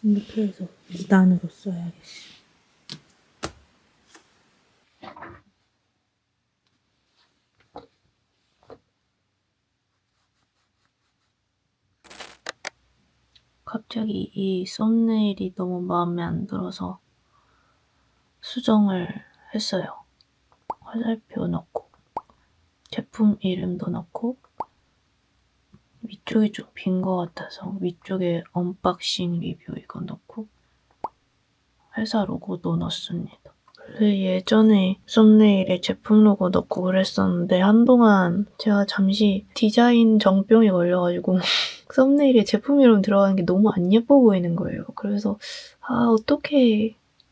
이렇게 해서 2단으로 써야겠어. 갑자기 이 썸네일이 너무 마음에 안 들어서 수정을 했어요. 화살표 넣고 제품 이름도 넣고 위쪽이 좀 빈 것 같아서 위쪽에 언박싱 리뷰 이거 넣고 회사 로고도 넣습니다. 원래 예전에 썸네일에 제품 로고 넣고 그랬었는데 한동안 제가 잠시 디자인 정병이 걸려가지고 썸네일에 제품 이름 들어가는 게 너무 안 예뻐 보이는 거예요. 그래서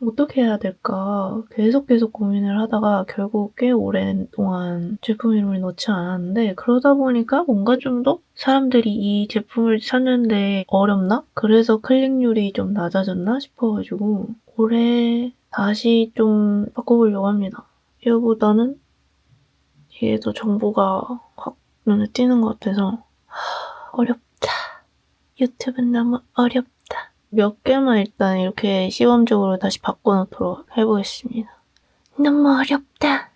어떻게 해야 될까 계속 고민을 하다가 결국 꽤 오랜 동안 제품 이름을 넣지 않았는데 그러다 보니까 뭔가 좀 더 사람들이 이 제품을 찾는데 어렵나? 그래서 클릭률이 좀 낮아졌나 싶어가지고 올해 다시 좀 바꿔보려고 합니다. 이거보다는 이게 더 정보가 확 눈에 띄는 것 같아서 어렵다. 유튜브는 너무 어렵다. 몇 개만 일단 이렇게 시범적으로 다시 바꿔놓도록 해보겠습니다. 너무 어렵다.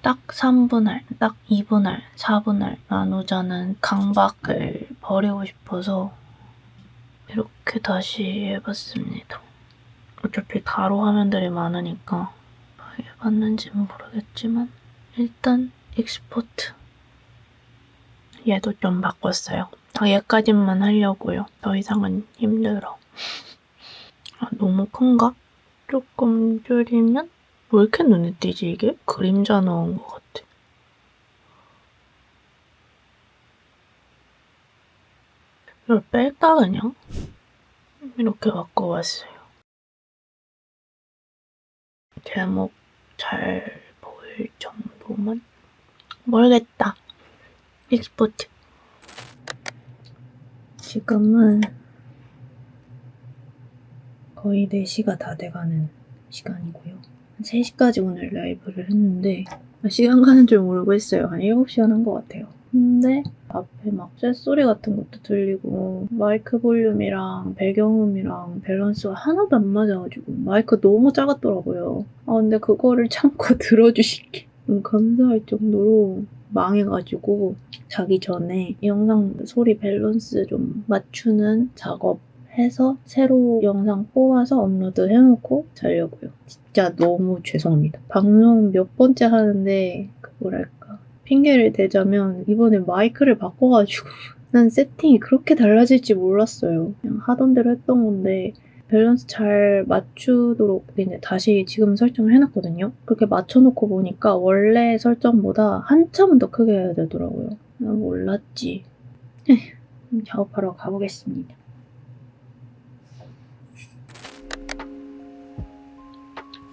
딱 3분할, 딱 2분할, 4분할 나누자는 강박을 버리고 싶어서 이렇게 다시 해봤습니다. 어차피 가로 화면들이 많으니까 이게 맞는지는 모르겠지만 일단 익스포트 얘도 좀 바꿨어요. 얘까지만 하려고요. 더 이상은 힘들어. 너무 큰가? 조금 줄이면? 왜 이렇게 눈에 띄지 이게? 그림자 넣은 것 같아. 이걸 뺄까 그냥? 이렇게 바꿔봤어요. 제목 잘 보일 정도만? 모르겠다. 익스포트. 지금은 거의 4시가 다 돼가는 시간이고요. 3시까지 오늘 라이브를 했는데 시간 가는 줄 모르고 했어요. 한 7시간 한 것 같아요. 근데 앞에 막 쇳소리 같은 것도 들리고 마이크 볼륨이랑 배경음이랑 밸런스가 하나도 안 맞아가지고 마이크 너무 작았더라고요. 근데 그거를 참고 들어주시기 감사할 정도로 망해가지고 자기 전에 영상 소리 밸런스 좀 맞추는 작업 해서 새로 영상 뽑아서 업로드 해놓고 자려고요. 진짜 너무 죄송합니다. 방송 몇 번째 하는데 뭐랄까 핑계를 대자면 이번에 마이크를 바꿔가지고 난 세팅이 그렇게 달라질지 몰랐어요. 그냥 하던 대로 했던 건데 밸런스 잘 맞추도록 이제 다시 지금 설정을 해놨거든요. 그렇게 맞춰놓고 보니까 원래 설정보다 한참은 더 크게 해야 되더라고요. 난 몰랐지. 작업하러 가보겠습니다.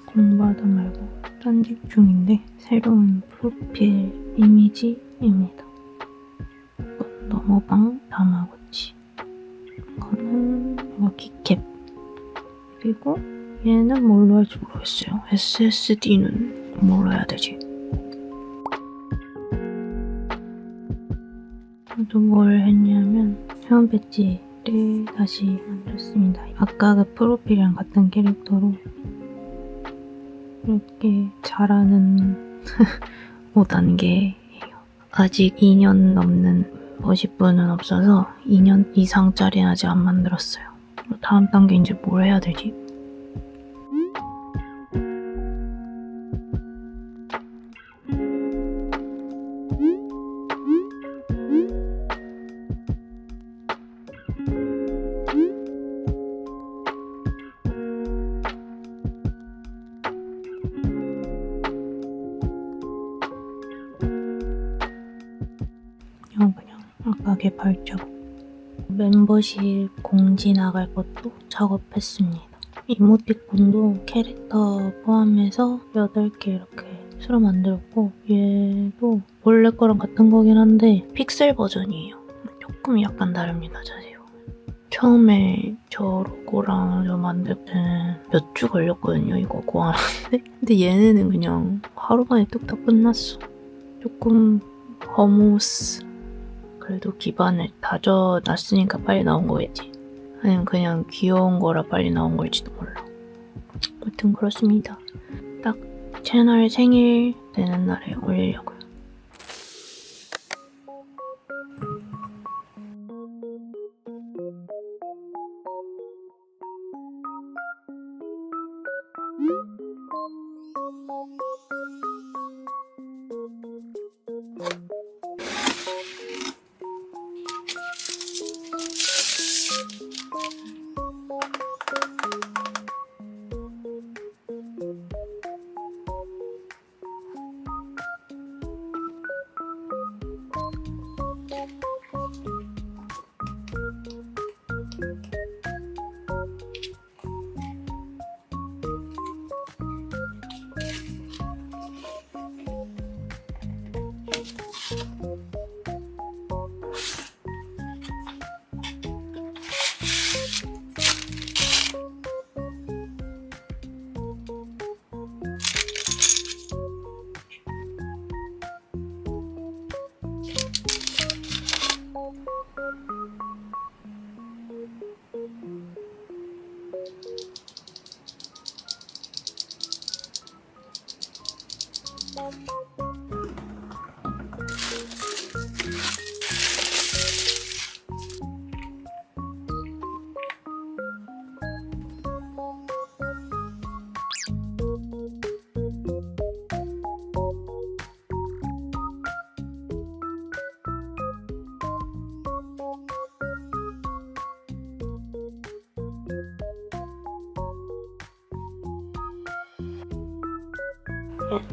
공부하다 말고 편집 중인데 새로운 프로필 이미지입니다. 너머방 다마고치. 이거는 키캡. 그리고 얘는 뭘로 할지 모르겠어요. SSD는 뭘로 해야 되지? 또 뭘 했냐면 회원 배지를 다시 만들었습니다. 아까 그 프로필이랑 같은 캐릭터로 이렇게 잘하는 5단계예요. 아직 2년 넘는 버시분은 없어서 2년 이상짜리는 아직 안 만들었어요. 다음 단계 이제 뭘 해야 되지? 그냥 아까 개발자고 멤버십 공지 나갈 것도 작업했습니다. 이모티콘도 캐릭터 포함해서 8개 이렇게 새로 만들었고 얘도 원래 거랑 같은 거긴 한데 픽셀 버전이에요. 조금 약간 다릅니다. 자세히 보면. 처음에 저 로고랑 저 만들 때는 몇 주 걸렸거든요. 이거 고하는데 근데 얘네는 그냥 하루 만에 뚝딱 끝났어. 조금 허무스. 그래도 기반을 다져놨으니까 빨리 나온 거겠지. 아니면 그냥 귀여운 거라 빨리 나온 걸지도 몰라. 아무튼 그렇습니다. 딱 채널 생일 되는 날에 올리려고요.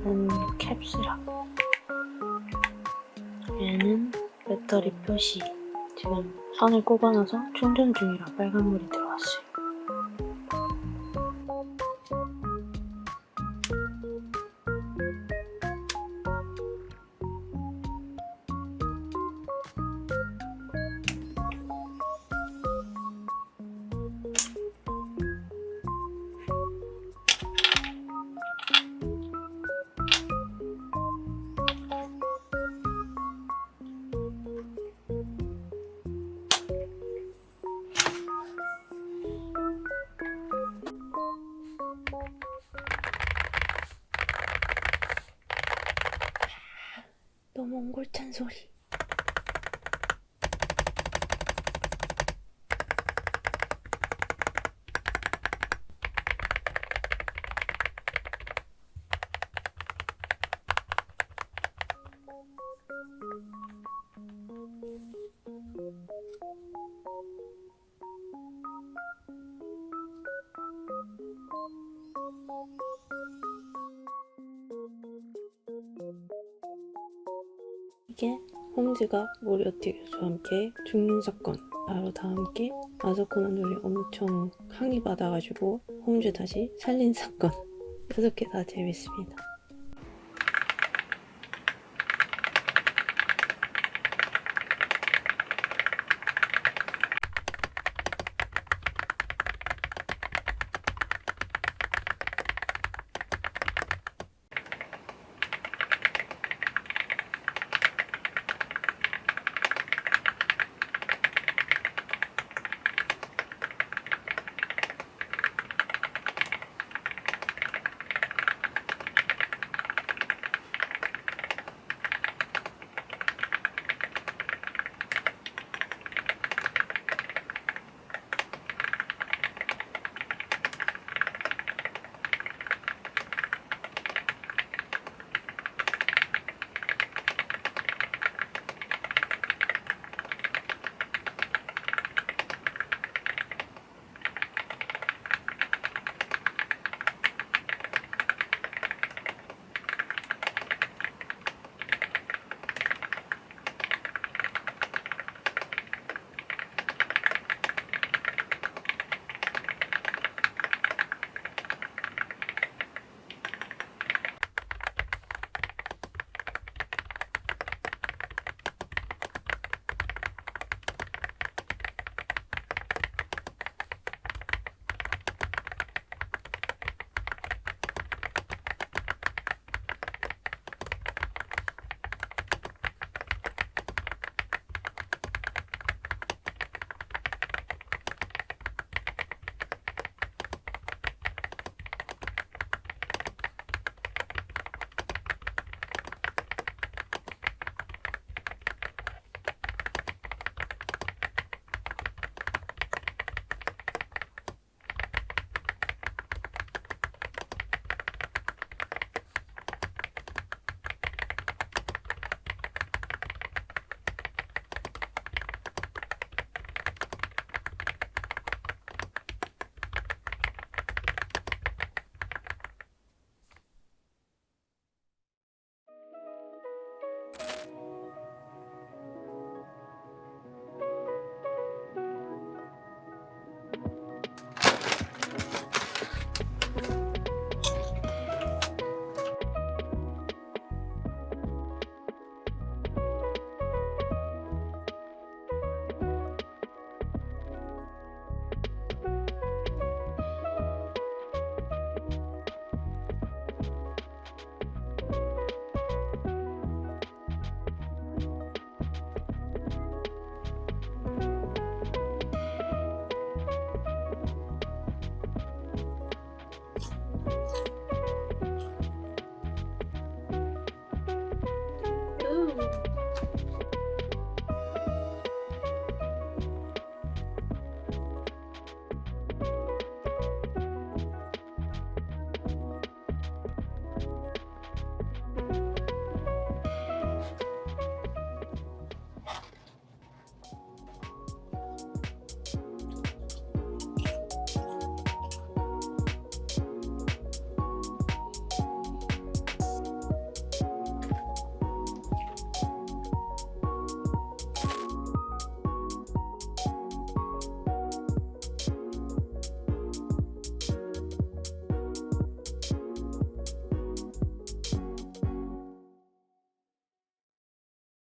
얘는 캡슐함. 얘는 배터리 표시. 지금 선을 꼽아놔서 충전 중이라 빨간불이 들어왔어요. 너무 옹골찬 소리. 이게 홈즈가 모리어티 교수와 함께 죽는 사건, 바로 다 함께 아서코 남돌이 엄청 항의받아가지고 홈즈 다시 살린 사건 6개 다 재밌습니다.